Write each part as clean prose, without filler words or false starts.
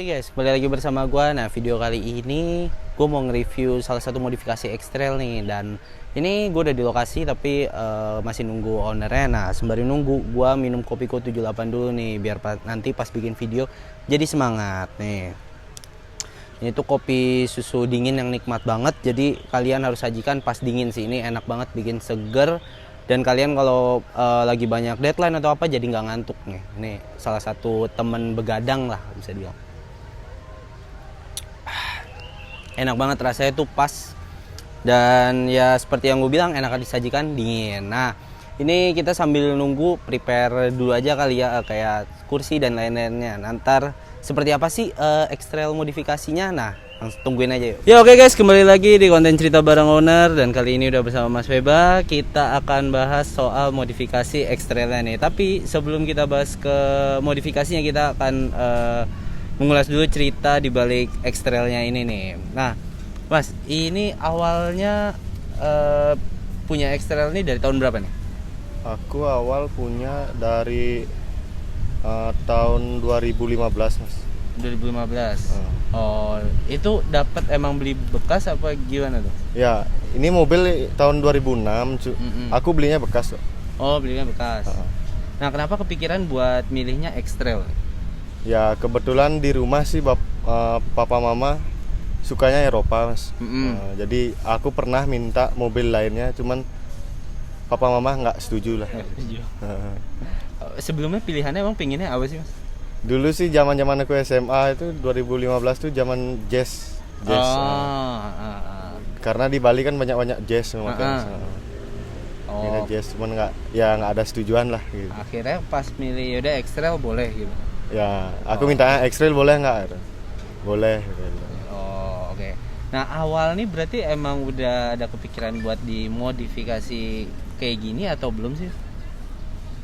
Oke guys, kembali lagi bersama gue. Nah, video kali ini gue mau nge-review salah satu modifikasi X-Trail nih. Dan ini gue udah di lokasi tapi masih nunggu ownernya. Nah, sembari nunggu gue minum kopiko 78 dulu nih, biar nanti pas bikin video jadi semangat nih. Ini tuh kopi susu dingin yang nikmat banget. Jadi kalian harus sajikan pas dingin sih. Ini enak banget, bikin seger. Dan kalian kalau lagi banyak deadline atau apa jadi nggak ngantuk nih. Ini salah satu temen begadang lah bisa dibilang. Enak banget rasanya tuh pas. Dan ya seperti yang gue bilang, enak disajikan dingin. Nah, ini kita sambil nunggu prepare dulu aja kali ya, kayak kursi dan lain-lainnya. Nanti seperti apa sih X-Trail modifikasinya? Nah, langsung tungguin aja yuk. Ya oke guys, kembali lagi di konten cerita bareng owner. Dan kali ini udah bersama Mas Weba. Kita akan bahas soal modifikasi X-Trailnya nih. Tapi sebelum kita bahas ke modifikasinya, kita akan mengulas dulu cerita di balik X-Trailnya ini nih. Nah Mas, ini awalnya punya X-Trail ini dari tahun berapa nih? Aku awal punya dari tahun 2015 Mas. 2015. Oh, itu dapat emang beli bekas apa gimana tuh? Ya, ini mobil tahun 2006. Aku belinya bekas. Oh, belinya bekas. Nah, kenapa kepikiran buat milihnya X-Trail? Ya, kebetulan di rumah sih papa mama sukanya Eropa, Mas. Jadi aku pernah minta mobil lainnya, cuman papa mama nggak setuju lah. Sebelumnya pilihannya emang pinginnya apa sih, Mas? Dulu sih zaman-zaman aku SMA itu 2015 tuh zaman jazz. Karena di Bali kan banyak-banyak jazz makanya. Jazz cuman nggak ada setujuan lah gitu. Akhirnya pas milih yaudah X-Trail boleh gitu. Ya, aku mintanya X-Trail boleh nggak? Boleh gitu. Oh, oke. Nah, awal nih berarti emang udah ada kepikiran buat dimodifikasi kayak gini atau belum sih?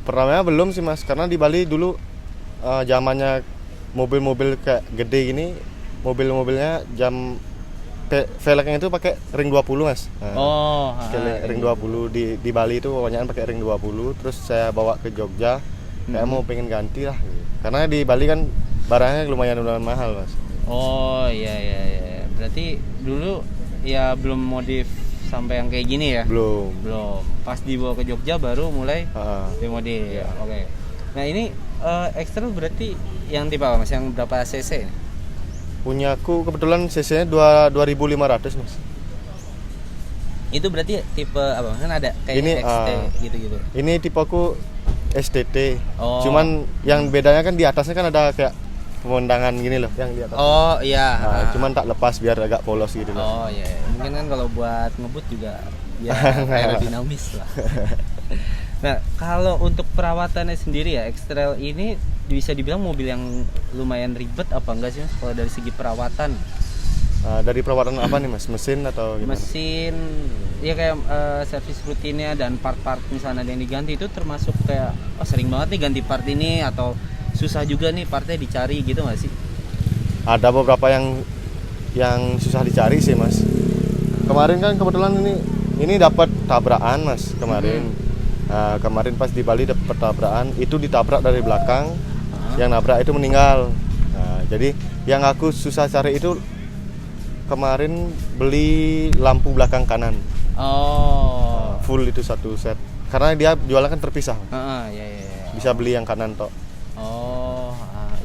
Pertamanya belum sih Mas, karena di Bali dulu zamannya mobil-mobil kayak gede gini, mobil-mobilnya velgnya itu pakai ring 20 Mas. Ring 20 di Bali itu kebanyakan pakai ring 20. Terus saya bawa ke Jogja, kayak mau pengen ganti lah gitu. Karena di Bali kan barangnya lumayan mahal Mas. Oh iya. Berarti dulu ya belum modif sampai yang kayak gini ya? Belum. Pas dibawa ke Jogja baru mulai dimodif. Ya. Oke. Nah, ini X-Trail berarti yang tipe apa Mas? Yang berapa cc? Punya aku kebetulan cc-nya 2500 Mas. Itu berarti tipe apa? Kan ada kayak ini, XT gitu-gitu. Ini tipe aku STT. Cuman yang bedanya kan di atasnya kan ada kayak pemandangan gini loh yang di atas. Oh iya. Cuman tak lepas biar agak polos gitu loh. Oh iya. Mungkin kan kalau buat ngebut juga ya aerodinamis lah. Nah, kalau untuk perawatannya sendiri ya, X-Trail ini bisa dibilang mobil yang lumayan ribet apa enggak sih Mas kalau dari segi perawatan? Dari perawatan apa nih Mas? Mesin atau gimana? Mesin, ya kayak servis rutinnya dan part-part misalnya ada yang diganti itu termasuk kayak sering banget nih ganti part ini atau susah juga nih partnya dicari gitu nggak sih? Ada beberapa yang susah dicari sih Mas. Kemarin kan kebetulan ini dapat tabrakan Mas kemarin. Nah, kemarin pas di Bali dapat tabrakan, itu ditabrak dari belakang, yang nabrak itu meninggal. Nah, jadi yang aku susah cari itu kemarin beli lampu belakang kanan. Full itu satu set. Karena dia jualnya kan terpisah. Iya. Bisa beli yang kanan tok.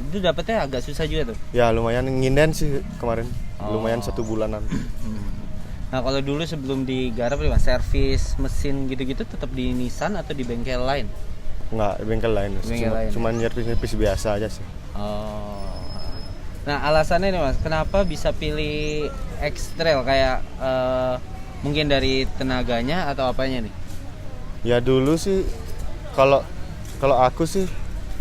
Itu dapetnya agak susah juga tuh. Ya lumayan nginden sih kemarin. Lumayan 1 bulanan. Nah, kalau dulu sebelum digarap nih Mas, servis mesin gitu-gitu tetap di Nissan atau di bengkel lain? Enggak, bengkel lain. Cuma nyervis biasa aja sih. Nah, alasannya nih Mas, kenapa bisa pilih X-Trail kayak mungkin dari tenaganya atau apanya nih? Ya dulu sih kalau aku sih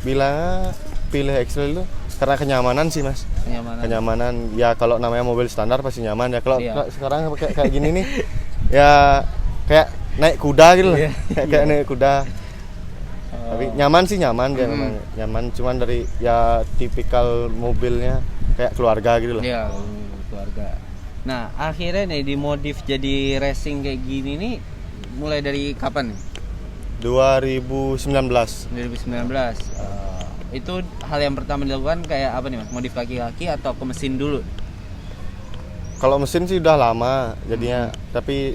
bilangnya pilih X-Trail itu karena kenyamanan sih Mas. Kenyamanan. Ya kalau namanya mobil standar pasti nyaman ya. Kalau sekarang kayak gini nih ya kayak naik kuda gitu loh. Kayak naik kuda. Tapi nyaman sih nyaman dia memang nyaman, cuman dari ya tipikal mobilnya kayak keluarga gitu loh. Iya, keluarga. Nah, akhirnya nih dimodif jadi racing kayak gini nih mulai dari kapan nih? 2019. Itu hal yang pertama dilakukan kayak apa nih Mas? Modif kaki-kaki atau ke mesin dulu? Kalau mesin sih udah lama jadinya, tapi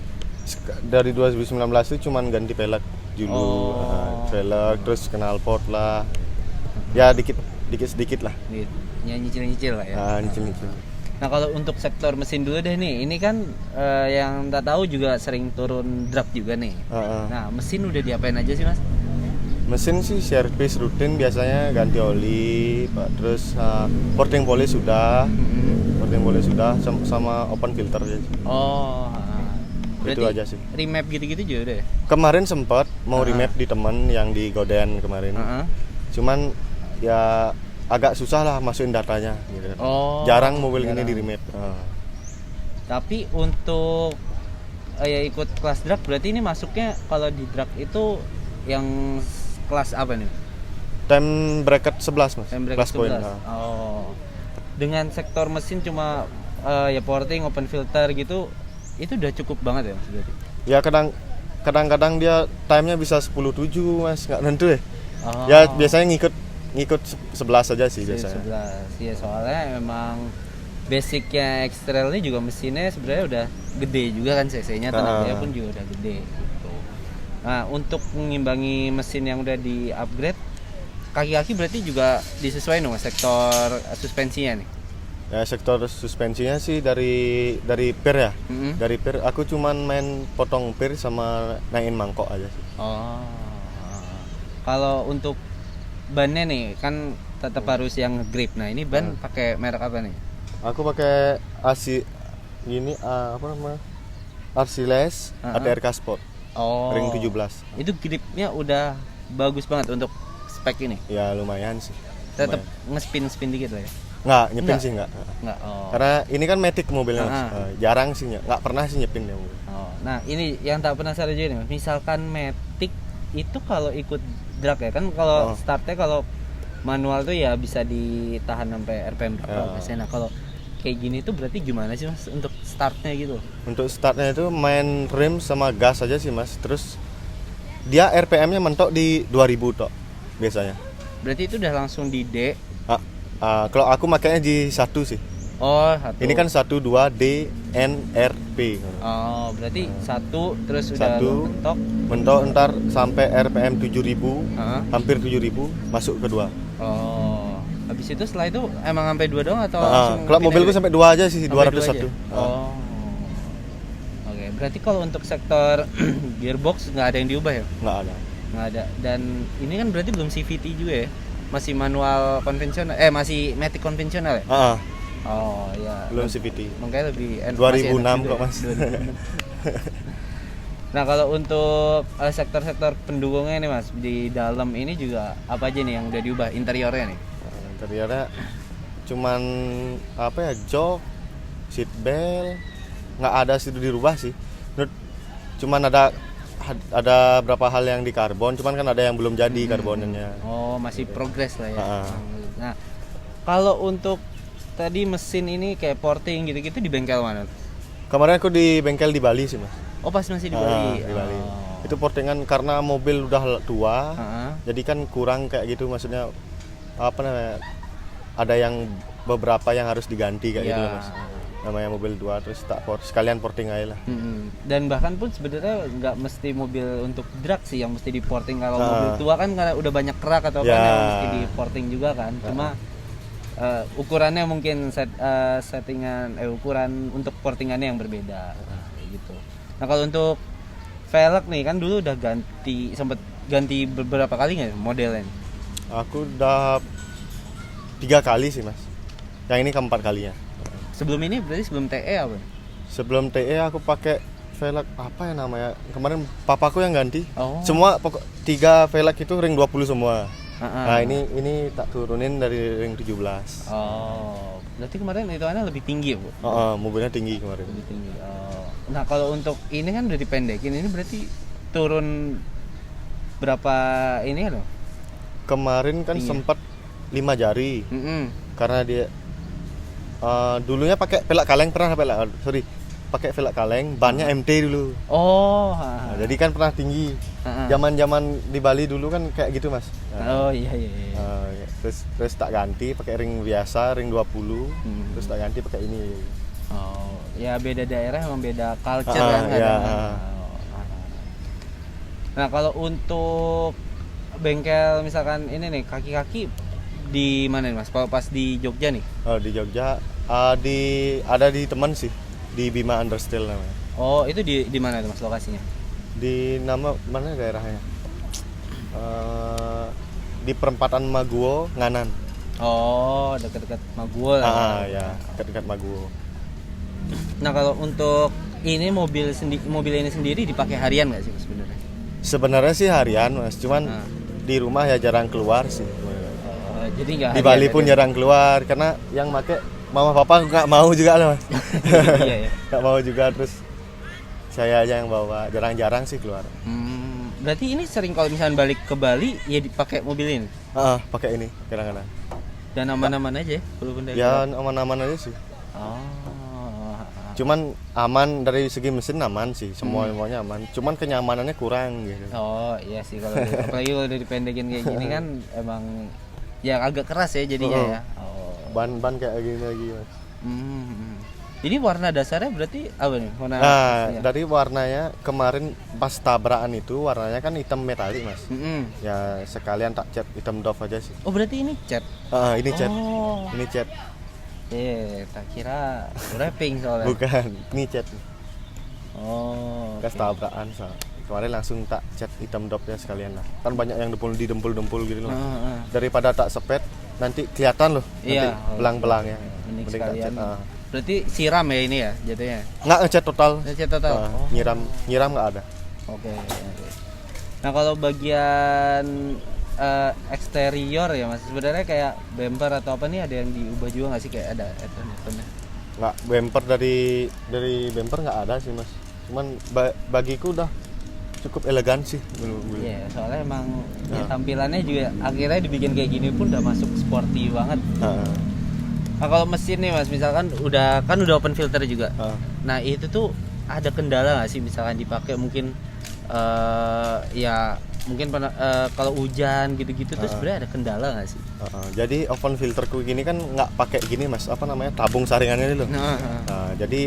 dari 2019 itu cuman ganti pelek dulu, velg, terus knalpot lah, ya dikit sedikit lah. Nyicil-nyicil lah ya. Nyicil. Nah kalau untuk sektor mesin dulu deh nih, ini kan yang tak tahu juga sering turun drag juga nih. Nah mesin udah diapain aja sih Mas? Mesin sih servis rutin biasanya, ganti oli, Pak. Terus porting polish sudah, sama open filter aja. Itu aja sih. Remap gitu-gitu juga udah ya? Kemarin sempat mau remap di teman yang di Goden kemarin. Cuman ya agak susah lah masukin datanya gitu. Jarang mobil ini di remap. Tapi untuk ya ikut kelas drag berarti ini masuknya kalau di drag itu yang kelas apa nih? Time bracket 11 Mas. Kelas point. Dengan sektor mesin cuma ya porting, open filter gitu, itu udah cukup banget ya Mas berarti? Ya kadang-kadang dia time-nya bisa 10.7 Mas, nggak nentu ya. Ya biasanya ngikut 11 aja sih biasanya. 11. Ya soalnya memang basicnya X-Trail ini juga mesinnya sebenarnya udah gede juga kan, cc-nya tenaganya pun juga udah gede gitu. Nah untuk mengimbangi mesin yang udah di upgrade, kaki-kaki berarti juga disesuaikan dong sektor suspensinya nih? Ya sektor suspensinya sih dari per ya. Dari per aku cuman main potong per sama naikin mangkok aja sih. Kalau untuk bannya nih kan tetap harus yang grip. Nah ini ban pakai merek apa nih? Aku pakai gini apa namanya? Arsiles ATRK Sport. Ring 17. Itu gripnya udah bagus banget untuk spek ini? Ya lumayan sih. Tetap ngespin dikit lah ya? Nggak, nyepin sih nggak. Karena ini kan Matic mobilnya. Jarang sih, nggak pernah sih nyepin ya mobil. Nah ini yang tak penasaran juga nih, misalkan Matic itu kalau ikut drag ya kan, kalau startnya kalau manual tuh ya bisa ditahan sampai RPM berapa biasanya. Nah kalau kayak gini tuh berarti gimana sih Mas untuk startnya gitu? Untuk startnya itu main rem sama gas aja sih Mas. Terus dia RPM-nya mentok di 2000 tok biasanya. Berarti itu udah langsung di D? Kalau aku makanya di 1 sih. Satu. Ini kan 1, 2, D, N, R, P. Berarti 1 terus udah mentok ntar sampai RPM 7000, hampir 7000 masuk ke 2. Habis itu setelah itu emang sampai 2 doang atau langsung? Kalau mobilku sampai 2 aja sih, 201. Oke, berarti kalau untuk sektor gearbox nggak ada yang diubah ya? Nggak ada. Dan ini kan berarti belum CVT juga ya? Masih manual konvensional, masih matic konvensional ya? Ya. Belum CVT. Makanya lebih 2006 kok Mas. Nah kalau untuk sektor-sektor pendukungnya nih Mas, di dalam ini juga apa aja nih yang udah diubah interiornya nih? Interiornya cuman apa ya, jok, seat belt, nggak ada situ dirubah sih. Cuman ada beberapa hal yang di karbon, cuman kan ada yang belum jadi karbonnya. Masih progres lah ya. Nah kalau untuk tadi mesin ini kayak porting gitu-gitu di bengkel mana? Kemarin aku di bengkel di Bali sih Mas. Pas masih di Bali. Di Bali. Itu portingan karena mobil udah tua, jadi kan kurang kayak gitu, maksudnya apa namanya? Ada yang beberapa yang harus diganti kayak gitu Mas. Namanya mobil tua, terus sekalian porting aja lah. Dan bahkan pun sebenarnya nggak mesti mobil untuk drag sih yang mesti di porting. Kalau mobil tua kan karena udah banyak kerak atau apa yang mesti di porting juga kan. Cuma ukurannya mungkin settingan ukuran untuk portingannya yang berbeda gitu. Nah kalau untuk velg nih kan dulu udah sempat ganti beberapa kali nggak modelnya? Aku udah 3 kali sih Mas. Yang ini keempat kalinya. Sebelum ini berarti sebelum TE apa? Sebelum TE aku pakai velg apa ya namanya? Kemarin papaku yang ganti. Semua 3 velg itu ring 20 semua. Nah ini tak turunin dari ring 17. Berarti kemarin hitungannya lebih tinggi ya Bu? Mobilnya tinggi kemarin. Lebih tinggi. Nah kalau untuk ini kan udah dipendekin, ini berarti turun berapa ini kan? Kemarin kan sempat 5 jari. Karena dia dulunya pakai pelak kaleng, pakai velg kaleng, bannya MT dulu. Oh. Nah, jadi kan pernah tinggi. Zaman-zaman di Bali dulu kan kayak gitu mas. Oh iya iya. Terus tak ganti pakai ring biasa, ring 20. Terus tak ganti pakai ini. Oh, ya beda daerah emang beda culture kan. Ya. Nah kalau untuk bengkel misalkan ini nih kaki-kaki di mana nih mas? Kalau pas di Jogja nih? Oh di Jogja, ada di teman sih, di Bima Understyle namanya. Oh itu di mana tuh mas lokasinya? Di nama mana daerahnya? Di perempatan Maguwo, Nganan. Oh dekat-dekat Maguwo lah. Ya dekat-dekat Maguwo. Nah kalau untuk ini mobil ini sendiri dipakai harian nggak sih mas sebenarnya? Sebenarnya sih harian mas, cuman di rumah ya jarang keluar sih. Jadi nggak di Bali pun jarang keluar karena yang make mama papa nggak mau juga lah mas. Iya ya. Nggak mau juga, terus saya aja yang bawa, jarang-jarang sih keluar. Berarti ini sering kalau misalnya balik ke Bali ya dipakai mobil ini? Pakai ini kadang-kadang. Dan aman-aman aja ya? Walaupun Ya aman-aman aja sih. Cuman aman dari segi mesin aman sih, semuanya aman. Cuman kenyamanannya kurang gitu. Oh iya sih kalau apalagi kalau udah dipendekin kayak gini kan emang ya agak keras ya jadinya ya. Ban kayak gini lagi mas. Jadi warna dasarnya berarti apa nih? Warna dari warnanya kemarin pas tabrakan itu warnanya kan hitam metalik mas. Ya sekalian tak cat hitam doff aja sih. Oh berarti ini cat? Ini cat. Ini cat. Tak kira wrapping soalnya. Bukan, ini cat. Pas Okay. tabrakan kemarin langsung tak cat hitam dopnya sekalian lah. Kan banyak yang dempul gitu loh. Daripada tak sepet nanti kelihatan loh. Iya. Nanti belang-belangnya. Ini Mending tak sekalian. cat. Berarti siram ya ini ya jatuhnya? Nggak ngecat total. Ngecat total. Nyiram nggak ada. Oke. Nah kalau bagian eksterior ya mas, sebenarnya kayak bumper atau apa nih ada yang diubah juga nggak sih, kayak ada add-on-nya? Nggak, bumper dari bumper nggak ada sih mas. Cuman bagiku udah cukup elegan sih. Iya, soalnya emang ya, tampilannya juga akhirnya dibikin kayak gini pun udah masuk sporty banget. Nah kalau mesin nih mas, misalkan udah open filter juga. Nah itu tuh ada kendala nggak sih misalkan dipakai mungkin ya mungkin kalau hujan gitu-gitu tuh sebenarnya ada kendala nggak sih? Jadi oven filterku gini kan nggak pakai gini mas, apa namanya, tabung saringannya dulu. Jadi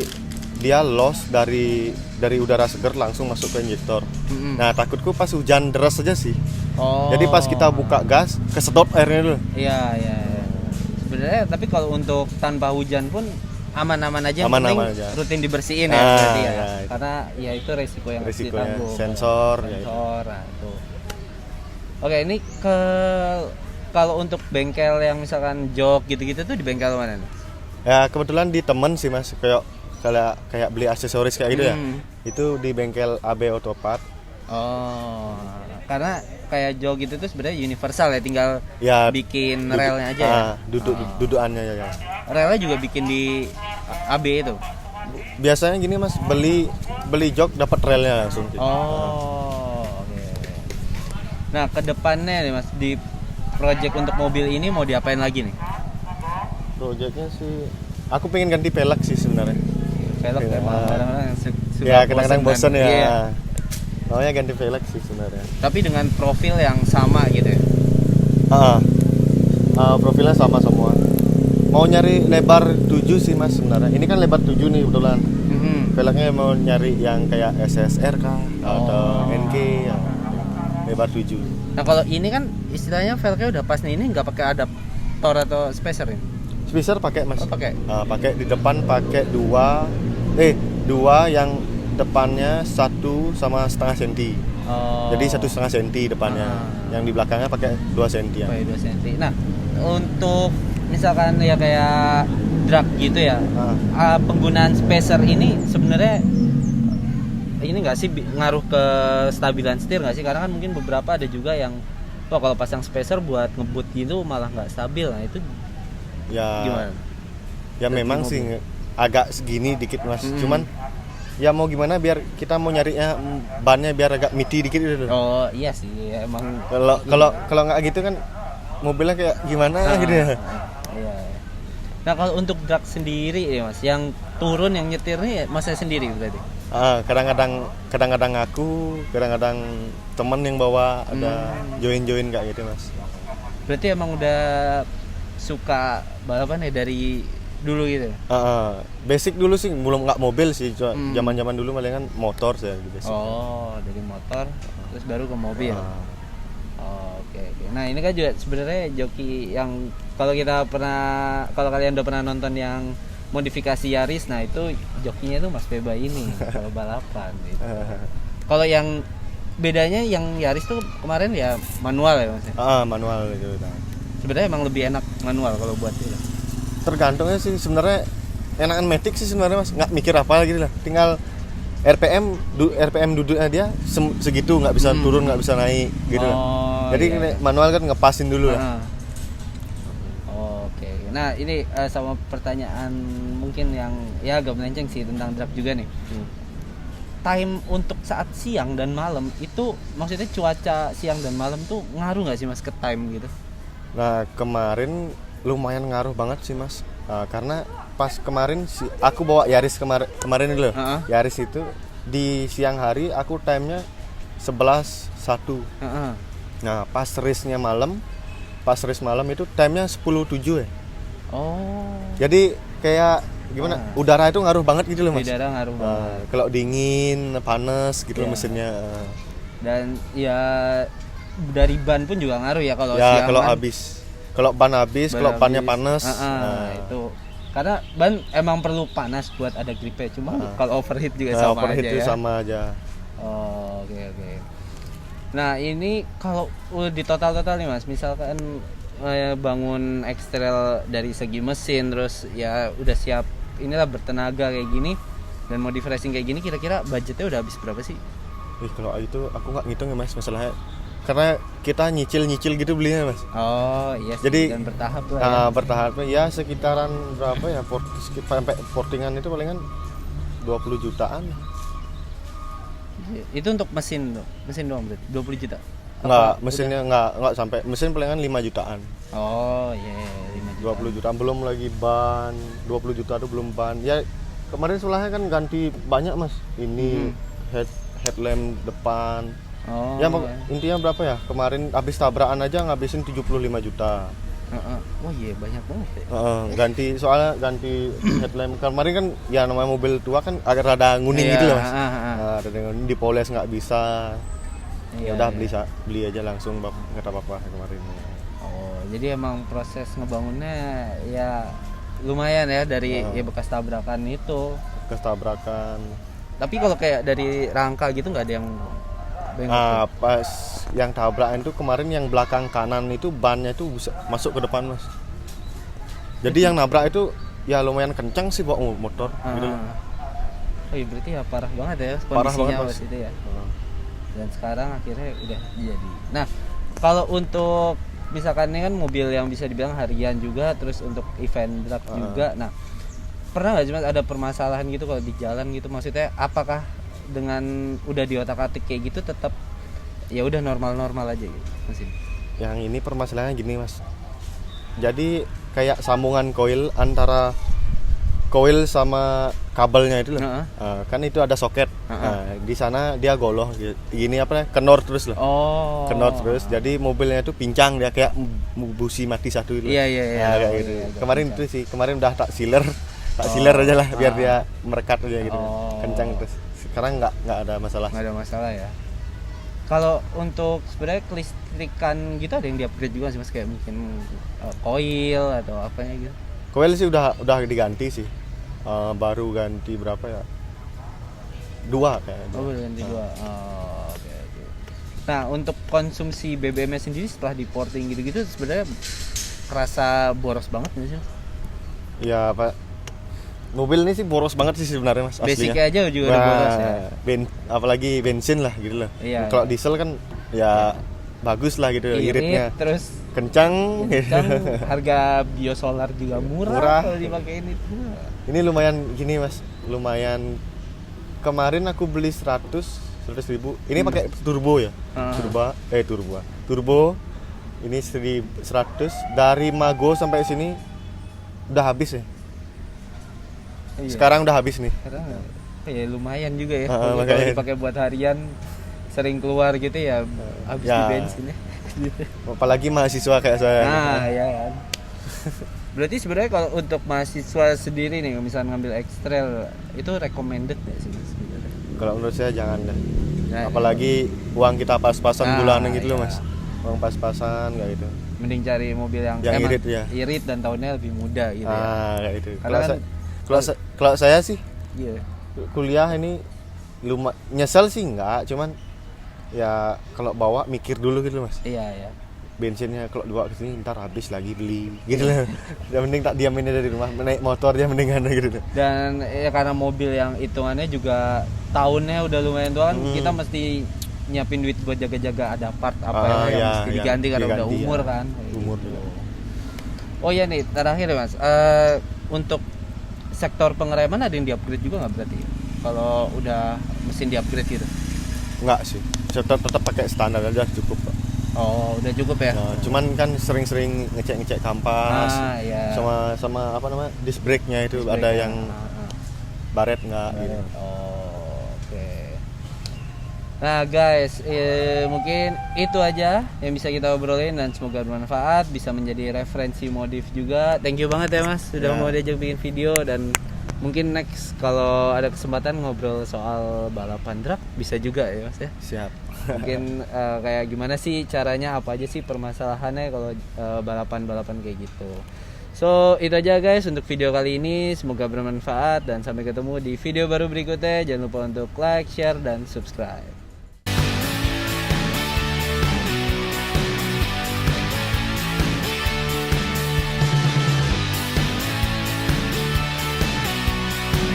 dia loss dari udara segar langsung masuk ke injektor. Nah takutku pas hujan deras aja sih. Jadi pas kita buka gas kesedot airnya dulu. Iya. Sebenarnya tapi kalau untuk tanpa hujan pun aman-aman aja, aja. Rutin dibersihin ya berarti ya. Ya. Karena ya itu resiko yang harus ditanggung. Sensor ya. Tuh. Oke, ini kalau untuk bengkel yang misalkan jok gitu-gitu tuh di bengkel mana nih? Ya kebetulan di temen sih mas, kayak beli aksesoris kayak gitu ya. Itu di bengkel AB Autopart. Karena kayak jok gitu tuh sebenarnya universal ya, tinggal bikin relnya aja ya. Dudukannya ya. Relnya juga bikin di AB itu. Biasanya gini mas, beli jok dapat relnya langsung. Oke. Nah kedepannya nih mas, di project untuk mobil ini mau diapain lagi nih? Projectnya sih, aku pengen ganti pelek sih sebenarnya. Pelek emang kadang-kadang suka ya kadang-kadang bosan ya. Iya. Maunya ganti pelek sih sebenarnya. Tapi dengan profil yang sama gitu ya? Profilnya sama semua. Mau nyari lebar 7 sih mas sebenarnya. Ini kan lebar 7 nih kebetulan. Peleknya mau nyari yang kayak SSR kah atau NK ya. Lebar 7. Nah kalau ini kan istilahnya velgnya udah pas nih, ini nggak pakai adaptor atau spacer ini? Spacer pakai mas. Pakai. Pakai di depan, pakai dua yang depannya 1,5 cm. Jadi 1,5 cm depannya. Yang di belakangnya pakai 2 cm ya. 2 cm. Nah untuk misalkan ya kayak drag gitu ya, penggunaan spacer ini sebenarnya ini nggak sih ngaruh ke stabilan setir nggak sih? Karena kan mungkin beberapa ada juga yang kalau pasang spacer buat ngebut gitu malah nggak stabil. Nah itu gimana? Ya memang sih agak segini dikit mas. Cuman ya mau gimana, biar kita mau nyarinya bannya biar agak miti dikit gitu. Iya sih emang. Kalau nggak gitu kan mobilnya kayak gimana gitu ya. Iya. Nah kalau untuk drag sendiri ya mas, yang turun yang nyetirnya ya Masnya sendiri berarti? Kadang-kadang aku, kadang-kadang temen yang bawa, ada join kayak gitu mas. Berarti emang udah suka balapan ya dari dulu gitu? Basic dulu sih, belum nggak mobil sih, zaman dulu paling kan motor sih basic. Oh, dari motor terus baru ke mobil. Oke. Nah ini kan juga sebenarnya joki yang kalau kalian udah pernah nonton yang modifikasi Yaris, nah itu jokinya tuh Mas Beba ini kalau balapan gitu. Kalau yang bedanya yang Yaris tuh kemarin ya manual ya Mas? Manual gitu. Sebenarnya emang lebih enak manual kalau buat itu. Tergantungnya sih sebenarnya, enakan matic sih sebenarnya mas, nggak mikir apa gitu lah, tinggal RPM duduknya dia segitu, nggak bisa turun, nggak bisa naik gitu lah. Jadi iya. Manual kan ngepasin dulu lah. Oke. Nah ini sama pertanyaan mungkin yang ya agak melenceng sih tentang drag juga nih. Time untuk saat siang dan malam itu, maksudnya cuaca siang dan malam tuh ngaruh nggak sih mas ke time gitu? Nah kemarin lumayan ngaruh banget sih mas, karena pas kemarin aku bawa Yaris kemarin itu loh. Yaris itu di siang hari aku timenya 11.1. Nah pas race malam itu timenya 10.7 ya. Jadi kayak gimana, udara itu ngaruh banget gitu loh mas. Udara ngaruh banget. Kalau dingin, panas gitu loh mesinnya. Dan ya dari ban pun juga ngaruh ya kalau siang. Ya kalau ban habis, kalau bannya panas. Itu karena ban emang perlu panas buat ada gripnya, cuma kalau overheat juga sama overheat aja ya. Sama aja. Oke. Nah ini kalau di total nih mas, misalkan bangun ekstrel dari segi mesin, terus ya udah siap inilah bertenaga kayak gini dan modifikasi kayak gini, kira-kira budgetnya udah habis berapa sih? Kalau itu aku nggak ngitung ya mas, masalahnya karena kita nyicil gitu belinya mas. Iya sih. Jadi dan bertahap lah ya. Bertahap ya, sekitaran berapa ya, sampai portingan itu palingan 20 jutaan. Itu untuk mesin doang berarti 20 juta? Enggak, mesinnya enggak sampai, mesin palingan 5 jutaan. Iya, 5 jutaan. 20 jutaan belum lagi ban, 20 juta itu belum ban. Ya kemarin sebelahnya kan ganti banyak mas. Ini headlamp depan. Ya intinya berapa ya, kemarin habis tabrakan aja ngabisin 75 juta. Banyak banget ya. Soalnya ganti headlamp kemarin kan ya, namanya mobil tua kan agak rada nguning gitu loh mas. Rada nguning, dipoles nggak bisa. Ya udah beli aja langsung, nggak apa-apa kemarin. Jadi emang proses ngebangunnya ya lumayan ya, dari ya bekas tabrakan itu. Tapi kalau kayak dari rangka gitu nggak ada yang pas yang tabrakan itu kemarin, yang belakang kanan itu bannya itu bisa masuk ke depan mas. Jadi yang nabrak itu ya lumayan kencang sih bawa motor gitu. Iya berarti ya parah banget ya kondisinya pas itu ya. Dan sekarang akhirnya udah jadi. Nah kalau untuk misalkan ini kan mobil yang bisa dibilang harian juga, terus untuk event drag juga. Nah pernah nggak cuma ada permasalahan gitu kalau di jalan gitu, maksudnya apakah dengan udah diotak-atik kayak gitu tetap ya udah normal aja gitu mesin? Yang ini permasalahannya gini mas, jadi kayak sambungan koil antara koil sama kabelnya itu loh. Kan itu ada soket. Di sana dia goloh gini kenor terus loh. Kenor terus, jadi mobilnya itu pincang, dia kayak busi mati satu itu. Iya. Kayak gitu. Kemarin itu sih, kemarin udah tak sealer aja lah biar dia merekat aja gitu. Kencang terus. Sekarang nggak ada masalah. Nggak ada masalah ya. Kalau untuk sebenarnya kelistrikan gitu ada yang di-upgrade juga sih mas, kayak mungkin koil atau apanya gitu? Koil sih udah diganti sih. Baru ganti berapa ya? 2 kayaknya. Baru ganti 2. Oke. Nah untuk konsumsi BBM-nya sendiri setelah di porting gitu-gitu sebenarnya kerasa boros banget nggak sih mas? Ya pak, mobil ini sih boros banget sih sebenarnya mas. Basicnya aja juga udah boros ya. Apalagi bensin lah gitu loh. Kalau diesel kan ya bagus lah gitu, iritnya. Terus kencang. Harga biosolar juga murah. Kalau dipakein itu. Ini lumayan gini mas, lumayan. Kemarin aku beli 100 ribu. Ini pakai turbo ya. Turbo. Ini 100 dari Mago sampai sini udah habis ya. Iya. Sekarang udah habis nih. Karena ya lumayan juga ya. Kalau Kalau dipakai buat harian sering keluar gitu ya habis Ya. di bensin ya. Apalagi mahasiswa kayak saya. Nah, ya kan. Berarti sebenarnya kalau untuk mahasiswa sendiri nih misalnya ngambil ekstrel itu recommended nggak sih Mas? Kalau menurut saya jangan deh. Nah, Apalagi uang kita pas-pasan Nah, bulanan gitu loh iya. Mas. Uang pas-pasan kayak gitu. mending cari mobil yang Yang emang irit, ya. irit dan tahunnya lebih muda gitu ya. Kayak gitu. Karena kan- Kalau saya sih Iya. kuliah ini nyesel sih enggak, cuman ya kalau bawa mikir dulu gitu loh, Mas. Iya, ya. Bensinnya kalau dibawa ke sini ntar habis lagi beli gitu loh. Yang penting tak diamin aja dari rumah, naik motor dia mendingan gitu. Dan ya karena mobil yang hitungannya juga tahunnya udah lumayan tua kan, kita mesti nyiapin duit buat jaga-jaga ada part apa yang ya, mesti diganti karena udah diganti, umur ya. kan. Umur Gitu. juga. Oh iya nih, terakhir ya Mas. Untuk sektor pengereman ada yang di-upgrade juga nggak berarti? Kalau udah mesin di-upgrade gitu? Enggak sih. Tetap pakai standar aja cukup, Pak. Oh, udah cukup ya? Nah, cuman kan sering-sering ngecek kampas Iya. sama apa namanya disc brake-nya itu Disc ada brake-nya. yang baret nggak gitu. Oh, oke. Nah guys, mungkin itu aja yang bisa kita obrolin dan semoga bermanfaat, bisa menjadi referensi modif juga. Thank you banget ya Mas, sudah Ya. mau diajak bikin video dan mungkin next kalau ada kesempatan ngobrol soal balapan drag bisa juga ya Mas ya. Siap. Mungkin kayak gimana sih caranya, apa aja sih permasalahannya kalau balapan-balapan kayak gitu. So itu aja guys untuk video kali ini, semoga bermanfaat dan sampai ketemu di video baru berikutnya. Jangan lupa untuk like, share, dan subscribe.